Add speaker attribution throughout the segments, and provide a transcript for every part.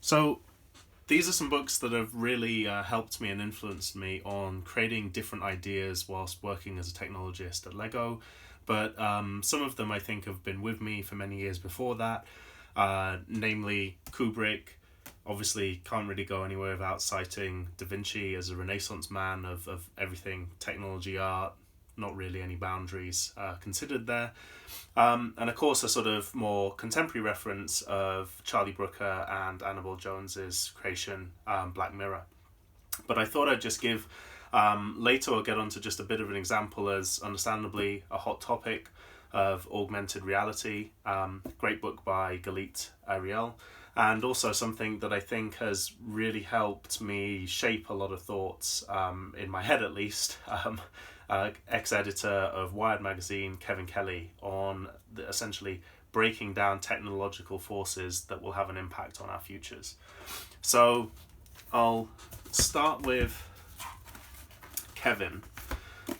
Speaker 1: So these are some books that have really helped me and influenced me on creating different ideas whilst working as a technologist at Lego. But some of them I think have been with me for many years before that, namely Kubrick. Obviously, can't really go anywhere without citing DaVinci as a Renaissance man of everything technology, art, not really any boundaries considered there. And of course, a sort of more contemporary reference of Charlie Brooker and Annabelle Jones's creation, Black Mirror. But I thought I'd just give, later I'll get onto just a bit of an example as understandably a hot topic of Augmented Reality, great book by Galit Ariel, and also something that I think has really helped me shape a lot of thoughts, in my head at least, ex-editor of Wired magazine, Kevin Kelly, on essentially breaking down technological forces that will have an impact on our futures. So I'll start with Kevin.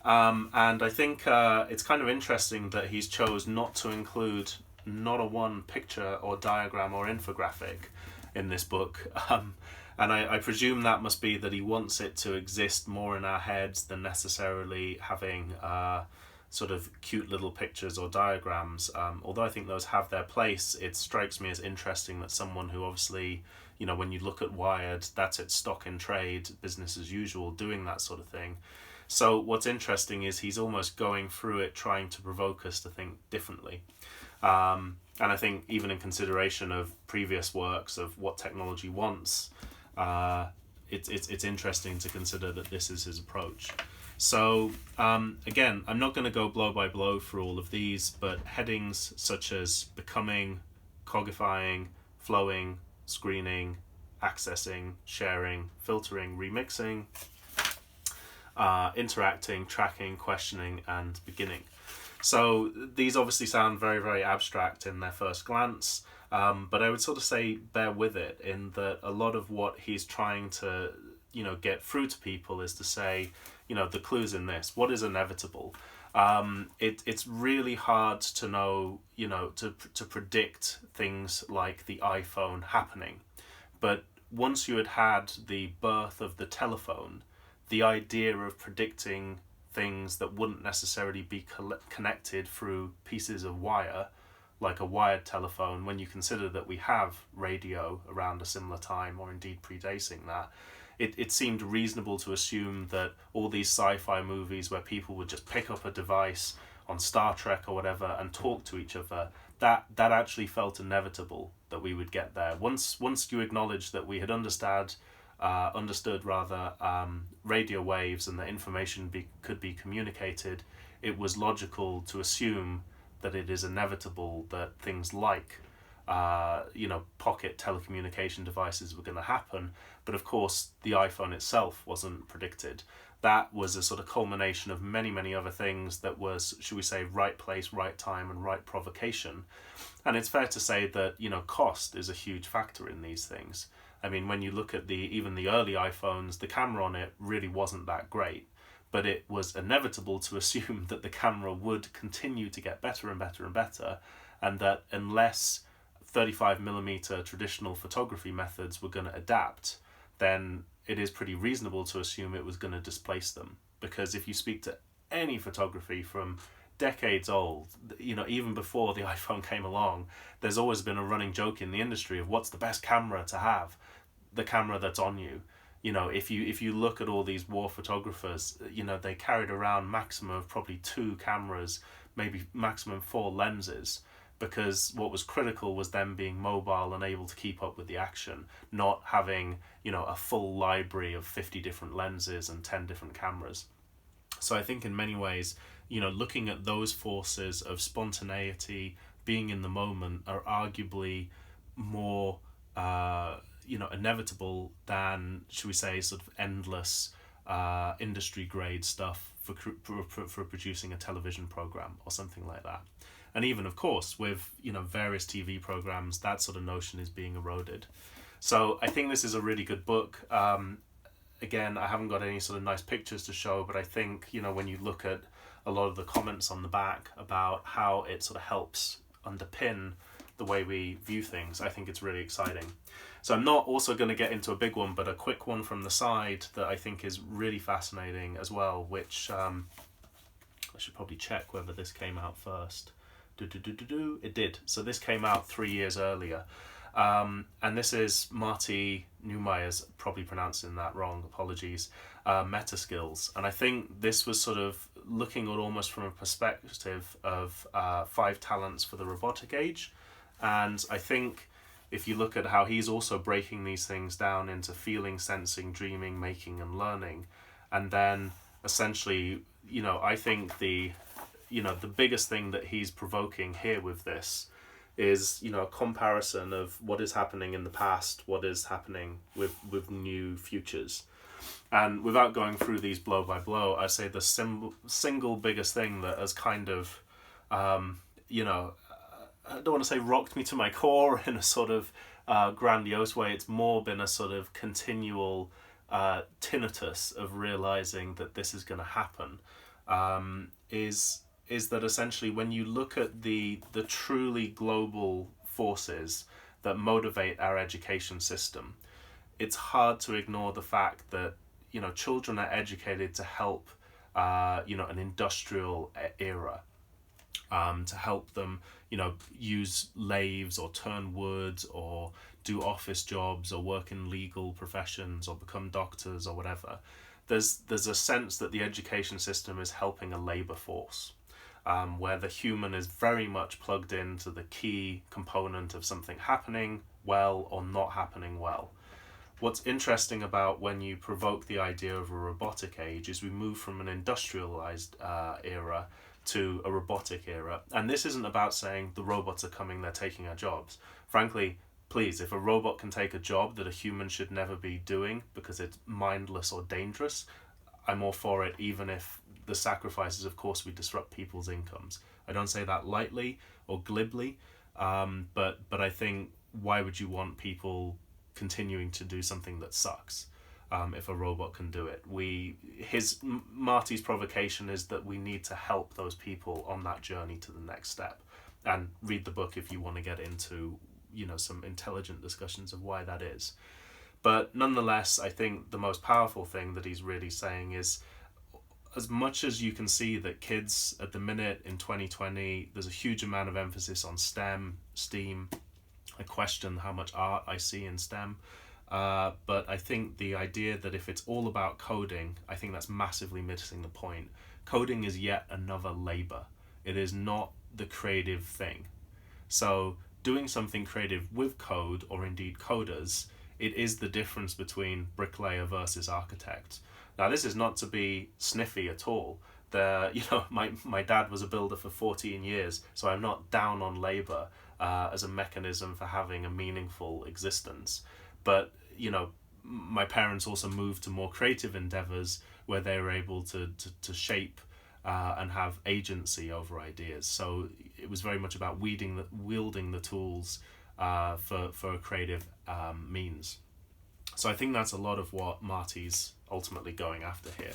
Speaker 1: And I think it's kind of interesting that he's chose not to include not a one picture or diagram or infographic in this book. And I presume that must be that he wants it to exist more in our heads than necessarily having sort of cute little pictures or diagrams. Although I think those have their place, it strikes me as interesting that someone who obviously, when you look at Wired, that's its stock in trade, business as usual, doing that sort of thing. So what's interesting is he's almost going through it trying to provoke us to think differently. And I think even in consideration of previous works of what technology wants, it's interesting to consider that this is his approach. So again, I'm not going to go blow by blow for all of these, but headings such as becoming, cogifying, flowing, screening, accessing, sharing, filtering, remixing, interacting, tracking, questioning, and beginning. So these obviously sound very, very abstract in their first glance, but I would sort of say bear with it in that a lot of what he's trying to, get through to people is to say, the clue's in this. What is inevitable? It's really hard to know, to predict things like the iPhone happening. But once you had the birth of the telephone, the idea of predicting things that wouldn't necessarily be connected through pieces of wire, like a wired telephone, when you consider that we have radio around a similar time, or indeed predating that, it seemed reasonable to assume that all these sci-fi movies where people would just pick up a device on Star Trek or whatever and talk to each other, that actually felt inevitable that we would get there. Once you acknowledge that we had understood radio waves and that information could be communicated, it was logical to assume that it is inevitable that things like pocket telecommunication devices were going to happen. But of course, the iPhone itself wasn't predicted. That was a sort of culmination of many, many other things that was, should we say, right place, right time, and right provocation. And it's fair to say that, cost is a huge factor in these things. I mean, when you look at even the early iPhones, the camera on it really wasn't that great. But it was inevitable to assume that the camera would continue to get better and better and better, and that unless 35mm traditional photography methods were going to adapt, then it is pretty reasonable to assume it was going to displace them. Because if you speak to any photography from decades old, even before the iPhone came along, there's always been a running joke in the industry of what's the best camera to have? The camera that's on you. If you look at all these war photographers, they carried around maximum of probably 2 cameras, maybe maximum 4 lenses, because what was critical was them being mobile and able to keep up with the action, not having, a full library of 50 different lenses and 10 different cameras. So I think in many ways, looking at those forces of spontaneity, being in the moment, are arguably more inevitable than, should we say, sort of endless industry grade stuff for producing a television program or something like that. And even, of course, with various TV programs, that sort of notion is being eroded. So I think this is a really good book. Again, I haven't got any sort of nice pictures to show, but I think, when you look at a lot of the comments on the back about how it sort of helps underpin the way we view things. I think it's really exciting. So I'm not also going to get into a big one, but a quick one from the side that I think is really fascinating as well, which I should probably check whether this came out first. It did. So this came out 3 years earlier. And this is Marty Neumeier's, probably pronouncing that wrong, apologies, meta skills. And I think this was sort of looking at almost from a perspective of 5 talents for the robotic age. And I think if you look at how he's also breaking these things down into feeling, sensing, dreaming, making, and learning, and then essentially, I think the biggest thing that he's provoking here with this is, a comparison of what is happening in the past, what is happening with new futures. And without going through these blow by blow, I say the single biggest thing that has kind of, I don't want to say rocked me to my core in a sort of grandiose way. It's more been a sort of continual tinnitus of realizing that this is going to happen. Is that essentially when you look at the truly global forces that motivate our education system, it's hard to ignore the fact that children are educated to help an industrial era, to help them use lathes or turn wood or do office jobs or work in legal professions or become doctors or whatever. There's a sense that the education system is helping a labor force, where the human is very much plugged into the key component of something happening well or not happening well. What's interesting about when you provoke the idea of a robotic age is we move from an industrialized era to a robotic era. And this isn't about saying the robots are coming, they're taking our jobs. Frankly, please, if a robot can take a job that a human should never be doing because it's mindless or dangerous, I'm all for it, even if the sacrifices, of course, we disrupt people's incomes. I don't say that lightly or glibly, but I think, why would you want people continuing to do something that sucks if a robot can do it? Marty's provocation is that we need to help those people on that journey to the next step. And read the book if you want to get into some intelligent discussions of why that is. But nonetheless, I think the most powerful thing that he's really saying is, as much as you can see that kids at the minute in 2020, there's a huge amount of emphasis on STEAM. I question how much art I see in STEM. But I think the idea that if it's all about coding, I think that's massively missing the point. Coding is yet another labor. It is not the creative thing. So doing something creative with code, or indeed coders, it is the difference between bricklayer versus architect. Now, this is not to be sniffy at all. My dad was a builder for 14 years, so I'm not down on labor as a mechanism for having a meaningful existence. But, my parents also moved to more creative endeavors where they were able to shape and have agency over ideas. So it was very much about wielding the tools for a creative means. So I think that's a lot of what Marty's ultimately going after here.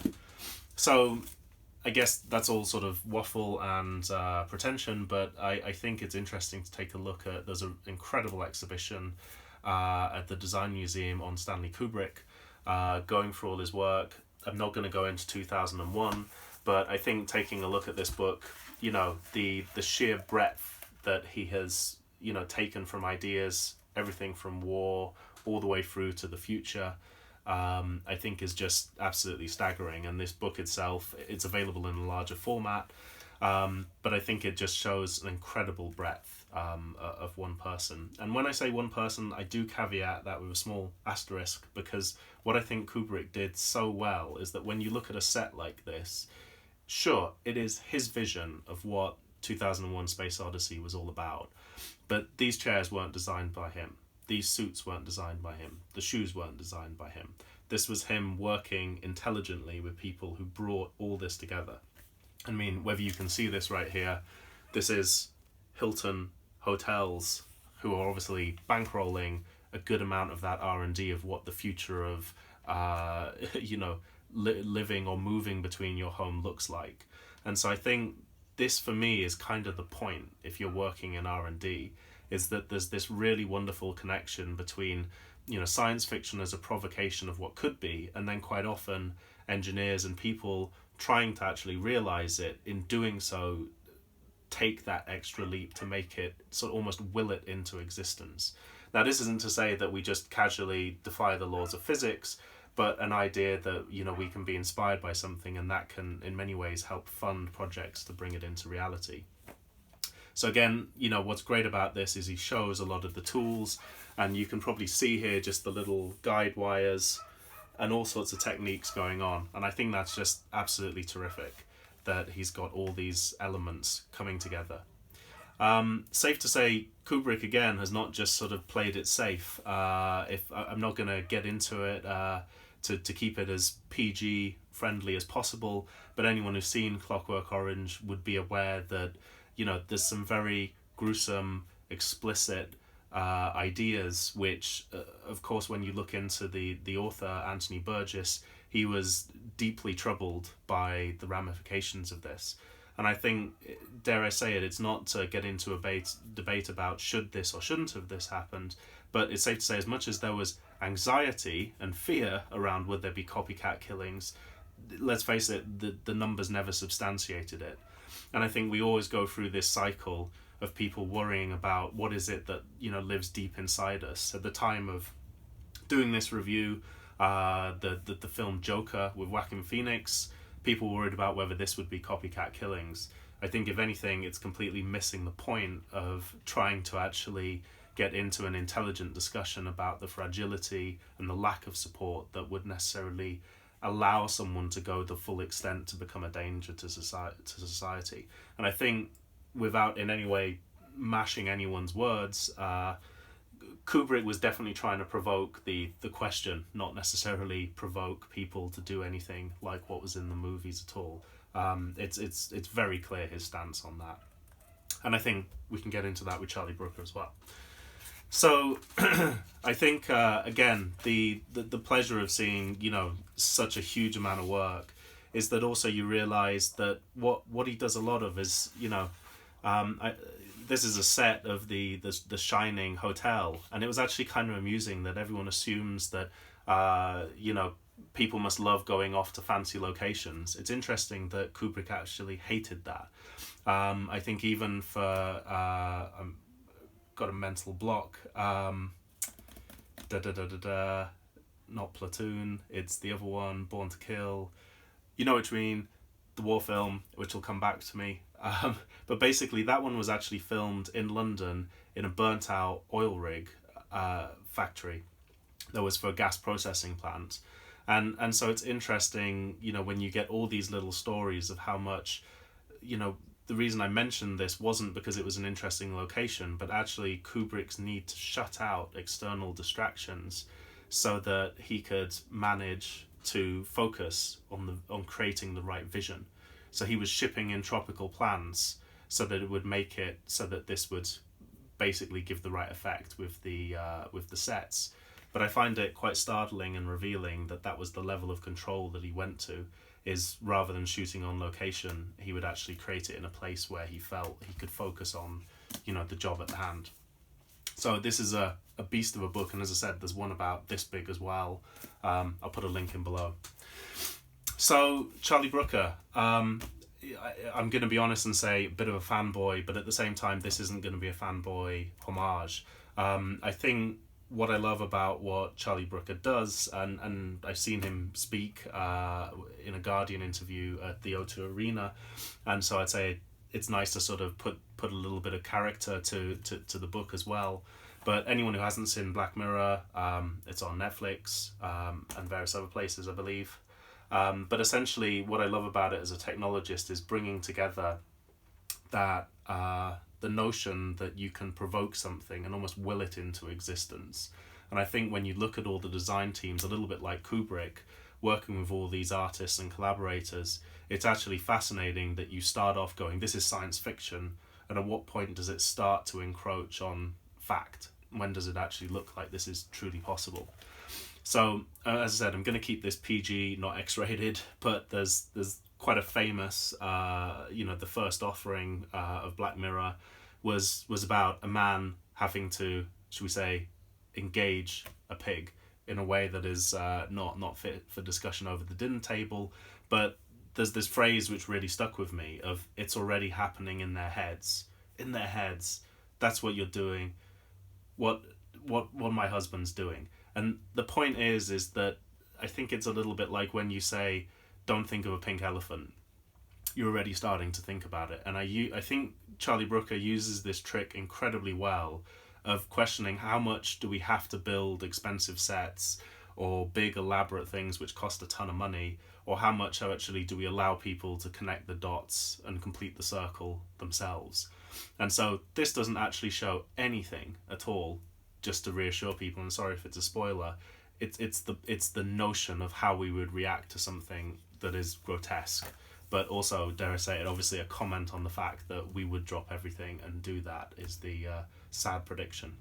Speaker 1: So I guess that's all sort of waffle and pretension, but I think it's interesting to take a look at. There's an incredible exhibition at the Design Museum on Stanley Kubrick, going through all his work. I'm not going to go into 2001, but I think taking a look at this book, the sheer breadth that he has, taken from ideas, everything from war all the way through to the future, I think is just absolutely staggering. And this book itself, it's available in a larger format, but I think it just shows an incredible breadth of one person. And when I say one person, I do caveat that with a small asterisk, because what I think Kubrick did so well is that when you look at a set like this, sure, it is his vision of what 2001 Space Odyssey was all about, but these chairs weren't designed by him. These suits weren't designed by him. The shoes weren't designed by him. This was him working intelligently with people who brought all this together. I mean, whether you can see this right here, this is Hilton Hotels, who are obviously bankrolling a good amount of that R&D of what the future of, living or moving between your home looks like. And so I think this, for me, is kind of the point if you're working in R&D, is that there's this really wonderful connection between, science fiction as a provocation of what could be, and then quite often engineers and people trying to actually realize it, in doing so take that extra leap to make it, sort of almost will it into existence. Now, this isn't to say that we just casually defy the laws of physics, but an idea that, we can be inspired by something, and that can in many ways help fund projects to bring it into reality. So again, what's great about this is he shows a lot of the tools, and you can probably see here just the little guide wires and all sorts of techniques going on. And I think that's just absolutely terrific that he's got all these elements coming together. Safe to say, Kubrick again has not just sort of played it safe. If I'm not going to get into it to keep it as PG friendly as possible, but anyone who's seen Clockwork Orange would be aware that there's some very gruesome, explicit ideas, which of course when you look into the author Anthony Burgess, he was deeply troubled by the ramifications of this. And I think, dare I say it, it's not to get into a debate about should this or shouldn't have this happened, but it's safe to say as much as there was anxiety and fear around would there be copycat killings, let's face it, the numbers never substantiated it. And I think we always go through this cycle of people worrying about what is it that lives deep inside us. At the time of doing this review, the film Joker with Joaquin Phoenix, people were worried about whether this would be copycat killings. I think if anything, it's completely missing the point of trying to actually get into an intelligent discussion about the fragility and the lack of support that would necessarily allow someone to go the full extent to become a danger to society. And I think, without in any way mashing anyone's words, Kubrick was definitely trying to provoke the question, not necessarily provoke people to do anything like what was in the movies at all. It's very clear his stance on that. And I think we can get into that with Charlie Brooker as well. So I think, again, the pleasure of seeing, such a huge amount of work is that also you realise that what he does a lot of is, this is a set of the Shining Hotel, and it was actually kind of amusing that everyone assumes that, people must love going off to fancy locations. It's interesting that Kubrick actually hated that. I think even for... got a mental block. Not Platoon, it's the other one, Born to Kill. You know what I mean? The war film, which will come back to me. But basically, that one was actually filmed in London in a burnt out oil rig factory that was for a gas processing plant. And so it's interesting, when you get all these little stories of how much, the reason I mentioned this wasn't because it was an interesting location, but actually Kubrick's need to shut out external distractions so that he could manage to focus on creating the right vision. So he was shipping in tropical plants so that it would make it so that this would basically give the right effect with the sets. But I find it quite startling and revealing that was the level of control that he went to. Is rather than shooting on location, he would actually create it in a place where he felt he could focus on, the job at hand. So this is a beast of a book, and as I said, there's one about this big as well. I'll put a link in below. So Charlie Brooker, I'm going to be honest and say a bit of a fanboy, but at the same time, this isn't going to be a fanboy homage. I think what I love about what Charlie Brooker does, and I've seen him speak in a Guardian interview at the O2 Arena, and so I'd say it's nice to sort of put a little bit of character to the book as well. But anyone who hasn't seen Black Mirror, it's on Netflix and various other places, I believe. But essentially, what I love about it as a technologist is bringing together that the notion that you can provoke something and almost will it into existence. And I think when you look at all the design teams, a little bit like Kubrick, working with all these artists and collaborators, it's actually fascinating that you start off going, this is science fiction, and at what point does it start to encroach on fact? When does it actually look like this is truly possible? So, as I said, I'm going to keep this PG, not X-rated, but there's quite a famous, the first offering of Black Mirror was about a man having to, should we say, engage a pig in a way that is not fit for discussion over the dinner table. But there's this phrase which really stuck with me of it's already happening in their heads. In their heads, that's what you're doing. What my husband's doing. And the point is that I think it's a little bit like when you say, don't think of a pink elephant. You're already starting to think about it. And I think Charlie Brooker uses this trick incredibly well of questioning how much do we have to build expensive sets or big elaborate things which cost a ton of money, or how much actually do we allow people to connect the dots and complete the circle themselves. And so this doesn't actually show anything at all, just to reassure people, and sorry if it's a spoiler, it's the notion of how we would react to something that is grotesque, but also, dare I say it, obviously a comment on the fact that we would drop everything and do that is the sad prediction.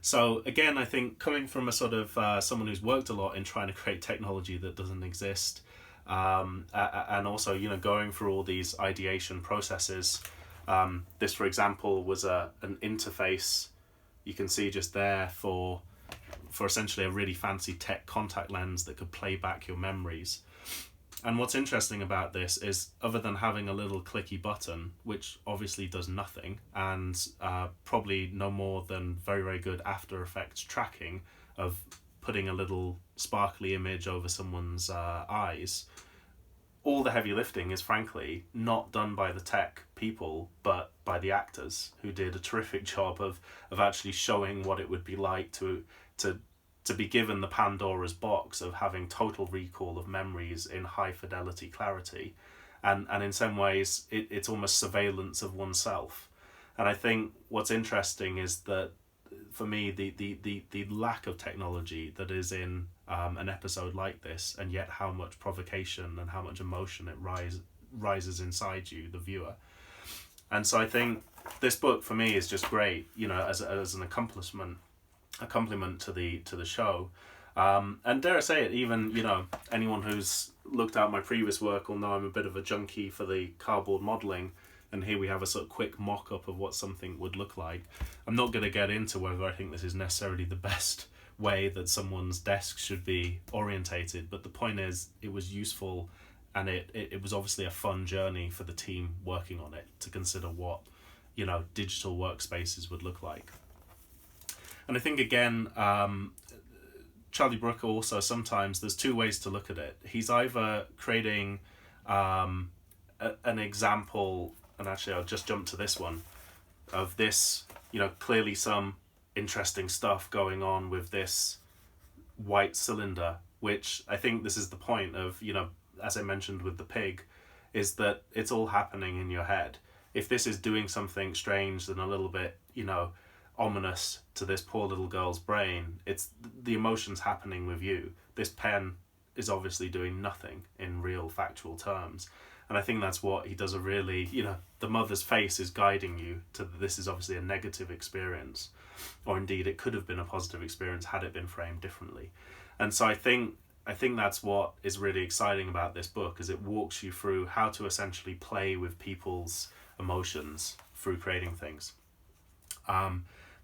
Speaker 1: So again, I think coming from a sort of someone who's worked a lot in trying to create technology that doesn't exist, and also, you know, going through all these ideation processes, this, for example, was an interface you can see just there for essentially a really fancy tech contact lens that could play back your memories. And what's interesting about this is, other than having a little clicky button, which obviously does nothing, and probably no more than very, very good After Effects tracking of putting a little sparkly image over someone's eyes, all the heavy lifting is frankly not done by the tech people, but by the actors, who did a terrific job of actually showing what it would be like to be given the Pandora's box of having total recall of memories in high fidelity clarity, and in some ways it's almost surveillance of oneself. And I think what's interesting is that for me the lack of technology that is in an episode like this, and yet how much provocation and how much emotion it rises inside you, the viewer. And so I think this book for me is just great, you know, as an accomplishment, a compliment to the show, and dare I say it, even, you know, anyone who's looked at my previous work will know I'm a bit of a junkie for the cardboard modelling, and here we have a sort of quick mock-up of what something would look like. I'm not going to get into whether I think this is necessarily the best way that someone's desk should be orientated, but the point is it was useful, and it was obviously a fun journey for the team working on it to consider what, you know, digital workspaces would look like. And I think, again, Charlie Brooker also, sometimes there's two ways to look at it. He's either creating an example, and actually I'll just jump to this one, of this, you know, clearly some interesting stuff going on with this white cylinder, which I think this is the point of, you know, as I mentioned with the pig, is that it's all happening in your head. If this is doing something strange and a little bit, you know, ominous to this poor little girl's brain, it's the emotions happening with you. This pen is obviously doing nothing in real factual terms. And I think that's what he does a really, you know, the mother's face is guiding you to this is obviously a negative experience, or indeed it could have been a positive experience had it been framed differently. And so I think that's what is really exciting about this book, is it walks you through how to essentially play with people's emotions through creating things.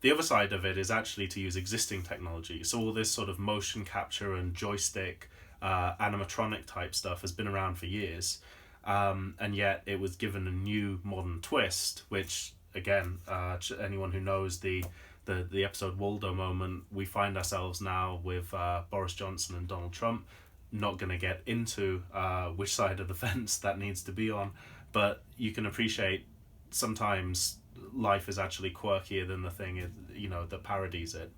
Speaker 1: The other side of it is actually to use existing technology. So all this sort of motion capture and joystick, animatronic type stuff has been around for years. And yet it was given a new modern twist, which, again, anyone who knows the episode Waldo moment, we find ourselves now with Boris Johnson and Donald Trump. Not going to get into which side of the fence that needs to be on, but you can appreciate sometimes life is actually quirkier than the thing, you know, that parodies it.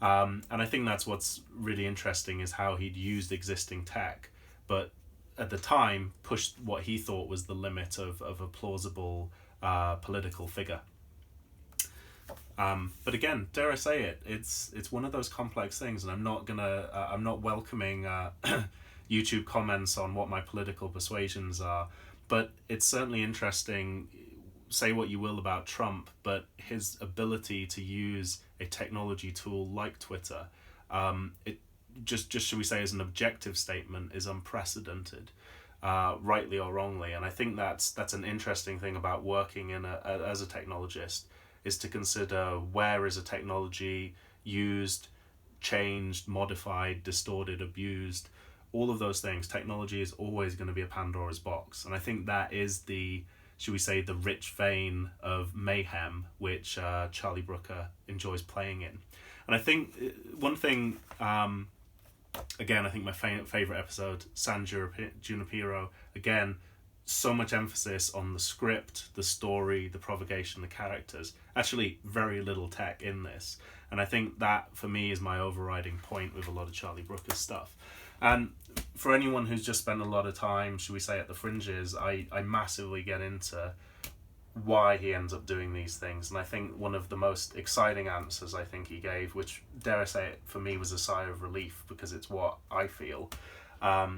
Speaker 1: And I think that's what's really interesting, is how he'd used existing tech, but at the time pushed what he thought was the limit of a plausible political figure. But again, dare I say it, it's one of those complex things, and I'm not welcoming YouTube comments on what my political persuasions are, but it's certainly interesting. Say what you will about Trump, but his ability to use a technology tool like Twitter, it just should we say as an objective statement, is unprecedented, rightly or wrongly. And I think that's an interesting thing about working as a technologist, is to consider where is a technology used, changed, modified, distorted, abused, all of those things. Technology is always going to be a Pandora's box. And I think that is the, should we say, the rich vein of mayhem which Charlie Brooker enjoys playing in. And I think one thing, again, I think my favourite episode, San Junipero, again, so much emphasis on the script, the story, the provocation, the characters. Actually, very little tech in this. And I think that, for me, is my overriding point with a lot of Charlie Brooker's stuff. And for anyone who's just spent a lot of time, should we say, at the fringes, I massively get into why he ends up doing these things. And I think one of the most exciting answers I think he gave, which, dare I say it, for me was a sigh of relief because it's what I feel,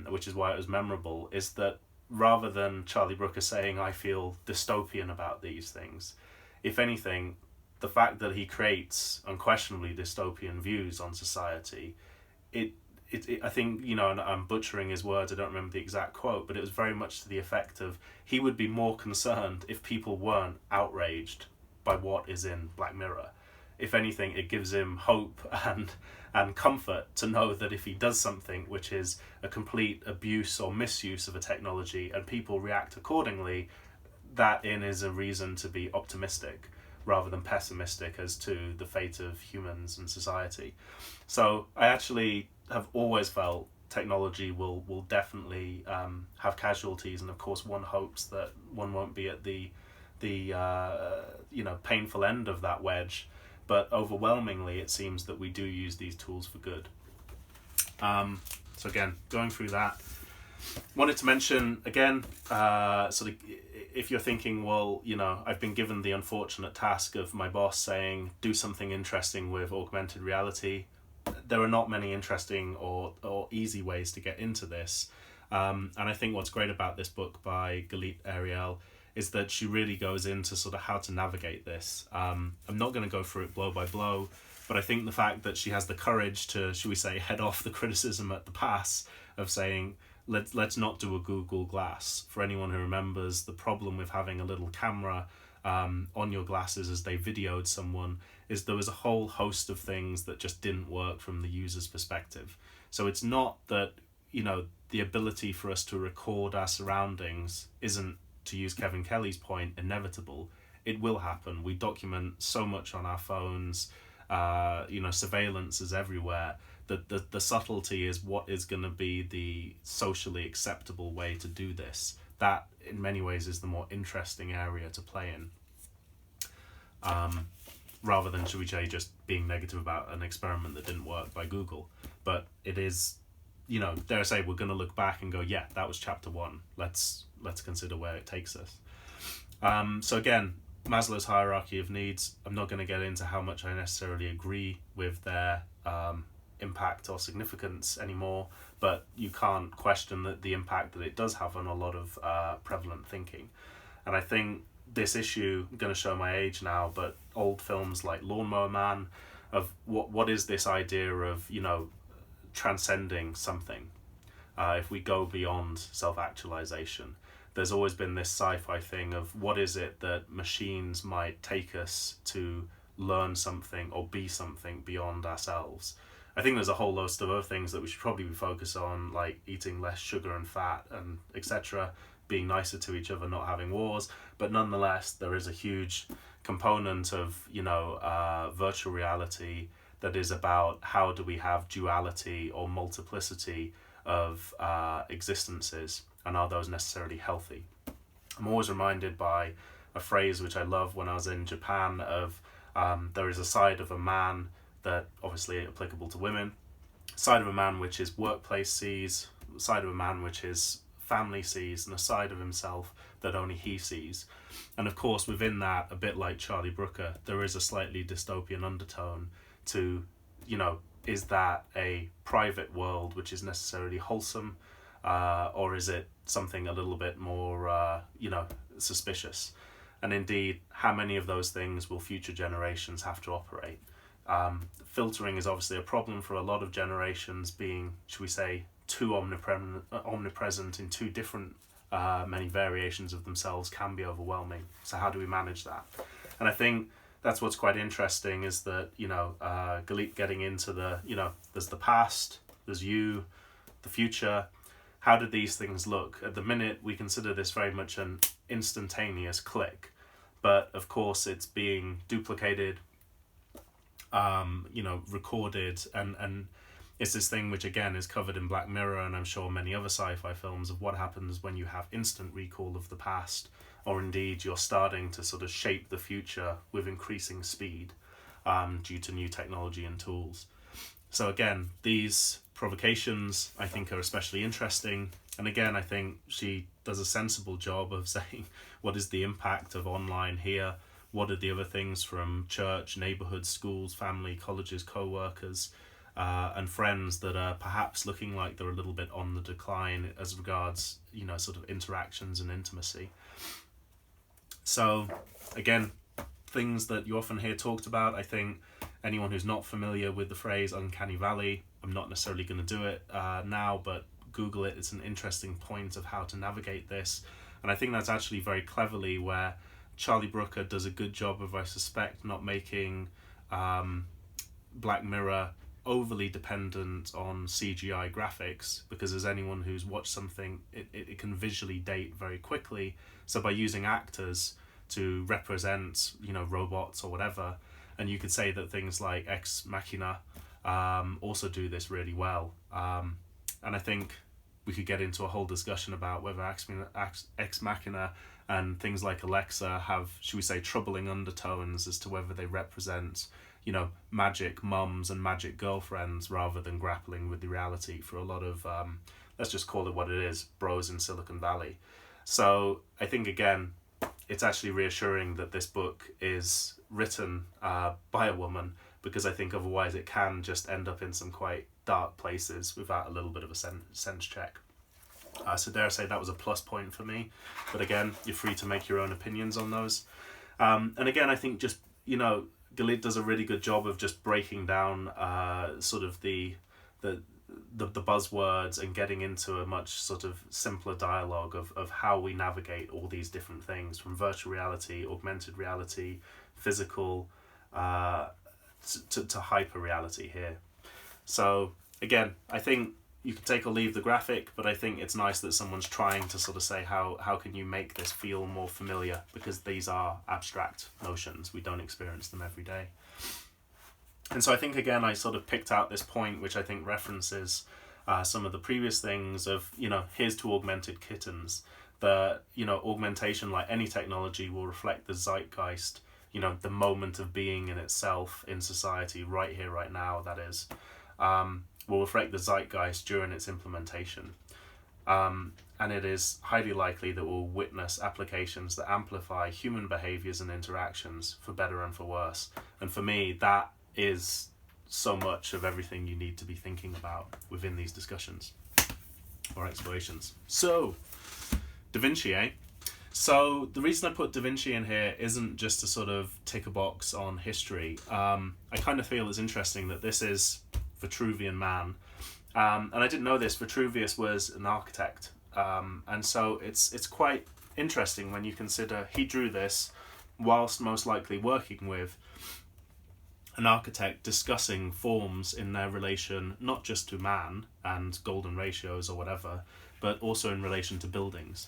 Speaker 1: which is why it was memorable, is that rather than Charlie Brooker saying, I feel dystopian about these things, if anything, the fact that he creates unquestionably dystopian views on society, I think, you know, and I'm butchering his words, I don't remember the exact quote, but it was very much to the effect of, he would be more concerned if people weren't outraged by what is in Black Mirror. If anything, it gives him hope and comfort to know that if he does something which is a complete abuse or misuse of a technology and people react accordingly, that is a reason to be optimistic rather than pessimistic as to the fate of humans and society. So I actually have always felt technology will definitely have casualties, and of course one hopes that one won't be at the painful end of that wedge, but overwhelmingly it seems that we do use these tools for good. So again, going through that, wanted to mention again, sort of, if you're thinking, well, you know, I've been given the unfortunate task of my boss saying, do something interesting with augmented reality. There are not many interesting or easy ways to get into this. And I think what's great about this book by Galit Ariel is that she really goes into sort of how to navigate this. I'm not going to go through it blow by blow, but I think the fact that she has the courage to, should we say, head off the criticism at the pass of saying, let's not do a Google Glass. For anyone who remembers, the problem with having a little camera on your glasses as they videoed someone is there was a whole host of things that just didn't work from the user's perspective. So it's not that, you know, the ability for us to record our surroundings isn't, to use Kevin Kelly's point, inevitable. It will happen. We document so much on our phones, surveillance is everywhere. The subtlety is what is going to be the socially acceptable way to do this. That, in many ways, is the more interesting area to play in. Rather than, should we say, just being negative about an experiment that didn't work by Google. But it is, you know, dare I say, we're going to look back and go, yeah, that was chapter 1. Let's consider where it takes us. So again, Maslow's hierarchy of needs, I'm not going to get into how much I necessarily agree with their impact or significance anymore, but you can't question the impact that it does have on a lot of prevalent thinking. And I think this issue, I'm going to show my age now, but old films like Lawnmower Man, of what is this idea of, you know, transcending something, if we go beyond self-actualization. There's always been this sci-fi thing of what is it that machines might take us to learn something or be something beyond ourselves. I think there's a whole host of other things that we should probably be focused on, like eating less sugar and fat and etc., being nicer to each other, not having wars. But nonetheless, there is a huge component of, you know, virtual reality that is about how do we have duality or multiplicity of existences, and are those necessarily healthy? I'm always reminded by a phrase which I love when I was in Japan of there is a side of a man that obviously applicable to women, side of a man which his workplace sees, side of a man which his family sees, and a side of himself that only he sees. And of course within that, a bit like Charlie Brooker, there is a slightly dystopian undertone to, you know, is that a private world which is necessarily wholesome, or is it something a little bit more, suspicious? And indeed, how many of those things will future generations have to operate? Filtering is obviously a problem for a lot of generations, being, should we say, too omnipresent in two different, many variations of themselves can be overwhelming. So how do we manage that? And I think that's what's quite interesting, is that, Galit getting into the, there's the past, there's you, the future. How do these things look? At the minute, we consider this very much an instantaneous click, but of course it's being duplicated, recorded, and it's this thing which again is covered in Black Mirror, and I'm sure many other sci-fi films, of what happens when you have instant recall of the past, or indeed you're starting to sort of shape the future with increasing speed due to new technology and tools. So again, these provocations I think are especially interesting, and again I think she does a sensible job of saying, what is the impact of online here? What are the other things from church, neighborhoods, schools, family, colleges, co-workers, and friends that are perhaps looking like they're a little bit on the decline as regards, sort of interactions and intimacy. So again, things that you often hear talked about. I think anyone who's not familiar with the phrase uncanny valley, I'm not necessarily going to do it now, but Google it. It's an interesting point of how to navigate this. And I think that's actually very cleverly where Charlie Brooker does a good job of, I suspect, not making Black Mirror overly dependent on CGI graphics, because as anyone who's watched something, it can visually date very quickly. So by using actors to represent, robots or whatever, and you could say that things like Ex Machina also do this really well. And I think we could get into a whole discussion about whether Ex Machina and things like Alexa have, should we say, troubling undertones as to whether they represent, magic mums and magic girlfriends rather than grappling with the reality for a lot of, let's just call it what it is, bros in Silicon Valley. So I think, again, it's actually reassuring that this book is written by a woman, because I think otherwise it can just end up in some quite dark places without a little bit of a sense check. So dare I say that was a plus point for me. But again, you're free to make your own opinions on those. And again, I think just, Galit does a really good job of just breaking down sort of the buzzwords and getting into a much sort of simpler dialogue of how we navigate all these different things, from virtual reality, augmented reality, physical, to hyper reality here. So again, I think you can take or leave the graphic, but I think it's nice that someone's trying to sort of say how can you make this feel more familiar, because these are abstract notions. We don't experience them every day. And so I think, again, I sort of picked out this point, which I think references some of the previous things of, here's to augmented kittens. The, augmentation, like any technology, will reflect the zeitgeist, the moment of being in itself in society, right here, right now, that is, will reflect the zeitgeist during its implementation. And it is highly likely that we'll witness applications that amplify human behaviors and interactions for better and for worse. And for me, that is so much of everything you need to be thinking about within these discussions or explorations. So, DaVinci, eh? So the reason I put DaVinci in here isn't just to sort of tick a box on history. I kind of feel it's interesting that this is Vitruvian man. And I didn't know this, Vitruvius was an architect. And so it's quite interesting when you consider he drew this whilst most likely working with an architect discussing forms in their relation not just to man and golden ratios or whatever, but also in relation to buildings.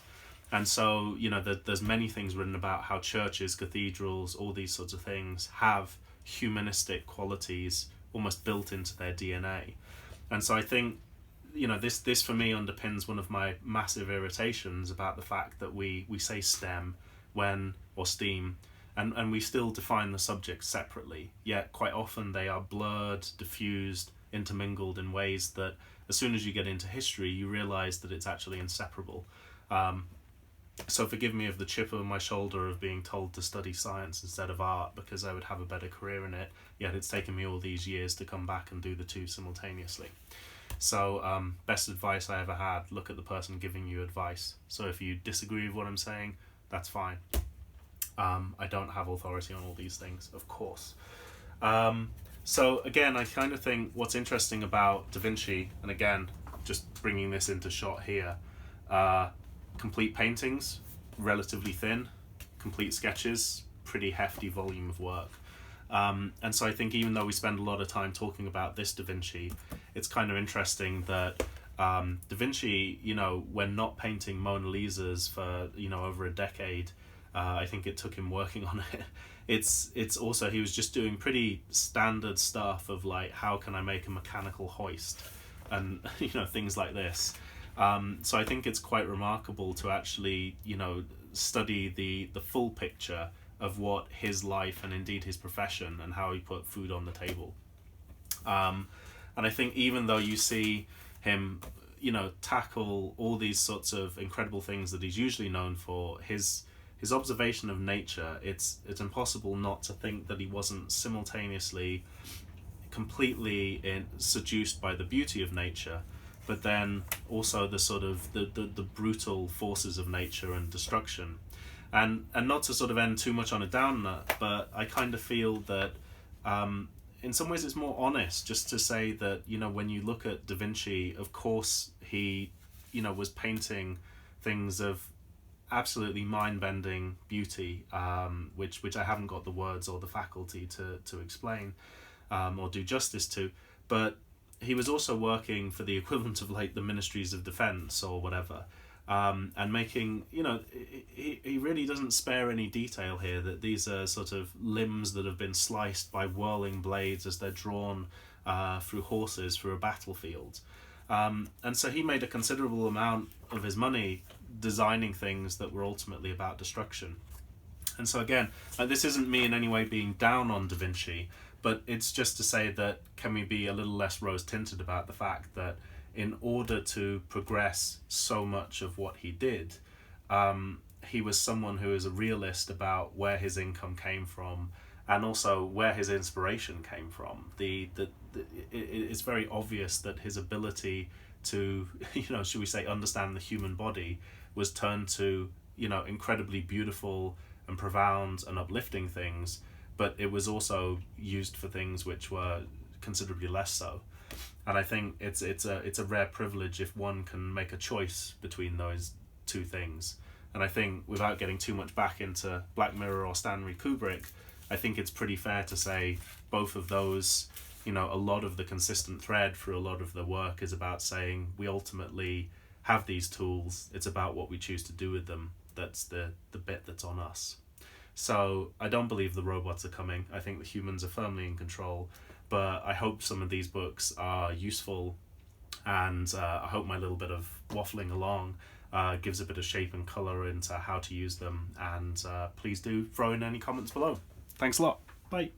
Speaker 1: And so, there's many things written about how churches, cathedrals, all these sorts of things have humanistic qualities almost built into their DNA. And so I think, this for me underpins one of my massive irritations about the fact that we say STEM or STEAM, and we still define the subjects separately, yet quite often they are blurred, diffused, intermingled in ways that as soon as you get into history, you realize that it's actually inseparable. So forgive me of the chip on my shoulder of being told to study science instead of art, because I would have a better career in it, yet it's taken me all these years to come back and do the two simultaneously. So best advice I ever had, look at the person giving you advice. So if you disagree with what I'm saying, that's fine. I don't have authority on all these things, of course. So again, I kind of think what's interesting about DaVinci, and again, just bringing this into shot here, complete paintings, relatively thin, complete sketches, pretty hefty volume of work. And so I think even though we spend a lot of time talking about this DaVinci, it's kind of interesting that DaVinci, when not painting Mona Lisas for, over a decade, I think it took him working on it. It's also, he was just doing pretty standard stuff of like, how can I make a mechanical hoist? And, things like this. So I think it's quite remarkable to actually, study the full picture of what his life and indeed his profession and how he put food on the table. And I think even though you see him, tackle all these sorts of incredible things that he's usually known for, his observation of nature, it's impossible not to think that he wasn't simultaneously completely seduced by the beauty of nature, but then also the sort of the brutal forces of nature and destruction. And not to sort of end too much on a downer, but I kind of feel that in some ways it's more honest just to say that, when you look at Da Vinci, of course he, was painting things of absolutely mind-bending beauty, which I haven't got the words or the faculty to explain or do justice to, but he was also working for the equivalent of like the ministries of defense or whatever, and making, he really doesn't spare any detail here, that these are sort of limbs that have been sliced by whirling blades as they're drawn through horses through a battlefield. And so he made a considerable amount of his money designing things that were ultimately about destruction. And so again, this isn't me in any way being down on Da Vinci, but it's just to say that can we be a little less rose-tinted about the fact that in order to progress so much of what he did, he was someone who is a realist about where his income came from and also where his inspiration came from. It's very obvious that his ability to, should we say, understand the human body was turned to, incredibly beautiful and profound and uplifting things, but it was also used for things which were considerably less so. And I think it's a rare privilege if one can make a choice between those two things. And I think, without getting too much back into Black Mirror or Stanley Kubrick, I think it's pretty fair to say both of those, a lot of the consistent thread through a lot of the work is about saying we ultimately have these tools, it's about what we choose to do with them. That's the bit that's on us. So I don't believe the robots are coming. I think the humans are firmly in control. But I hope some of these books are useful, and I hope my little bit of waffling along gives a bit of shape and colour into how to use them. And please do throw in any comments below. Thanks a lot. Bye.